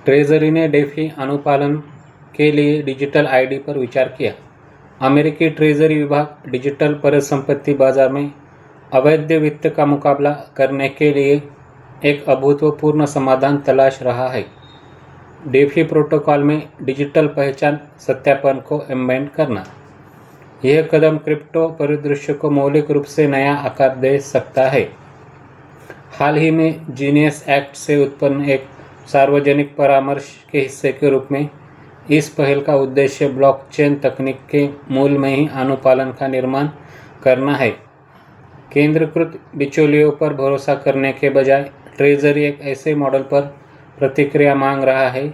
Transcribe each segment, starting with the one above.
Treasury ने DeFi अनुपालन के लिए डिजिटल आईडी पर विचार किया। अमेरिकी ट्रेजरी विभाग डिजिटल परिसंपत्ति बाजार में अवैध वित्त का मुकाबला करने के लिए एक अभूतपूर्व समाधान तलाश रहा है। डेफी प्रोटोकॉल में डिजिटल पहचान सत्यापन को एम्बेड करना। यह कदम क्रिप्टो परिदृश्य को मौलिक रूप से नया आकार दे सकता है। हाल ही में जीनियस एक्ट से उत्पन्न एक सार्वजनिक परामर्श के हिस्से के रूप में इस पहल का उद्देश्य ब्लॉकचेन तकनीक के मूल में ही अनुपालन का निर्माण करना है। केंद्रीकृत बिचौलियों पर भरोसा करने के बजाय ट्रेजरी एक ऐसे मॉडल पर प्रतिक्रिया मांग रहा है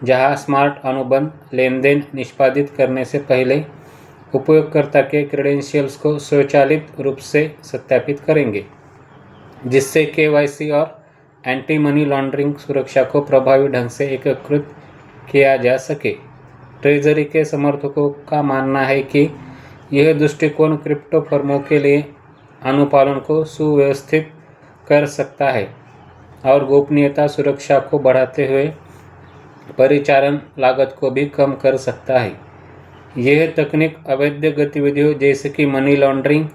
जहां स्मार्ट अनुबंध लेनदेन निष्पादित करने से पहले उपयोगकर्ता के क्रेडेंशियल्स को स्वचालित रूप से सत्यापित करेंगे, जिससे KYC और एंटी मनी लॉन्ड्रिंग सुरक्षा को प्रभावी ढंग से एकीकृत किया जा सके। ट्रेजरी के समर्थकों का मानना है कि यह दृष्टिकोण क्रिप्टो फर्मों के लिए अनुपालन को सुव्यवस्थित कर सकता है और गोपनीयता सुरक्षा को बढ़ाते हुए परिचालन लागत को भी कम कर सकता है। यह तकनीक अवैध गतिविधियों जैसे कि मनी लॉन्ड्रिंग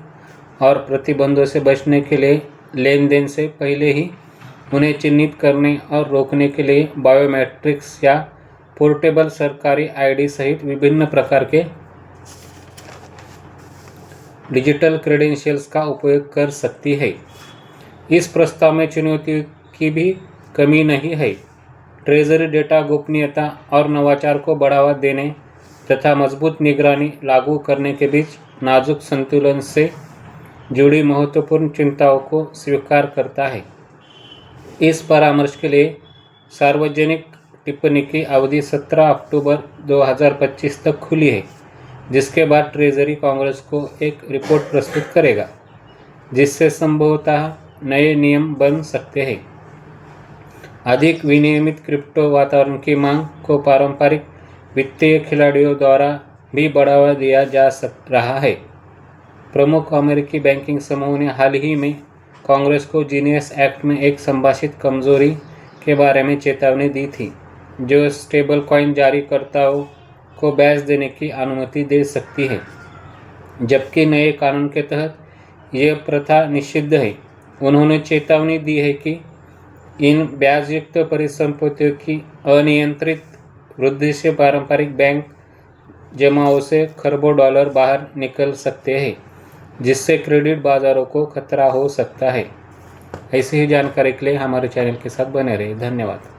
और प्रतिबंधों से बचने के लिए लेनदेन से पहले ही उन्हें चिन्हित करने और रोकने के लिए बायोमेट्रिक्स या पोर्टेबल सरकारी आईडी सहित विभिन्न प्रकार के डिजिटल क्रेडेंशियल्स का उपयोग कर सकती है। इस प्रस्ताव में चुनौती की भी कमी नहीं है। ट्रेजरी डेटा गोपनीयता और नवाचार को बढ़ावा देने तथा मजबूत निगरानी लागू करने के बीच नाजुक संतुलन से जुड़ी महत्वपूर्ण चिंताओं को स्वीकार करता है। इस परामर्श के लिए सार्वजनिक टिप्पणी की अवधि 17 अक्टूबर 2025 तक खुली है, जिसके बाद ट्रेजरी कांग्रेस को एक रिपोर्ट प्रस्तुत करेगा, जिससे संभवतः नए नियम बन सकते हैं। अधिक विनियमित क्रिप्टो वातावरण की मांग को पारंपरिक वित्तीय खिलाड़ियों द्वारा भी बढ़ावा दिया जा रहा है। प्रमुख अमेरिकी बैंकिंग समूह ने हाल ही में कांग्रेस को जीनियस एक्ट में एक संभाषित कमजोरी के बारे में चेतावनी दी थी, जो स्टेबल कॉइन जारीकर्ताओं को ब्याज देने की अनुमति दे सकती है, जबकि नए कानून के तहत यह प्रथा निषिद्ध है। उन्होंने चेतावनी दी है कि इन ब्याजयुक्त परिसंपत्तियों की अनियंत्रित वृद्धि से पारंपरिक बैंक जमाओं से खरबों डॉलर बाहर निकल सकते हैं, जिससे क्रेडिट बाजारों को खतरा हो सकता है। ऐसी ही जानकारी के लिए हमारे चैनल के साथ बने रहिए। धन्यवाद।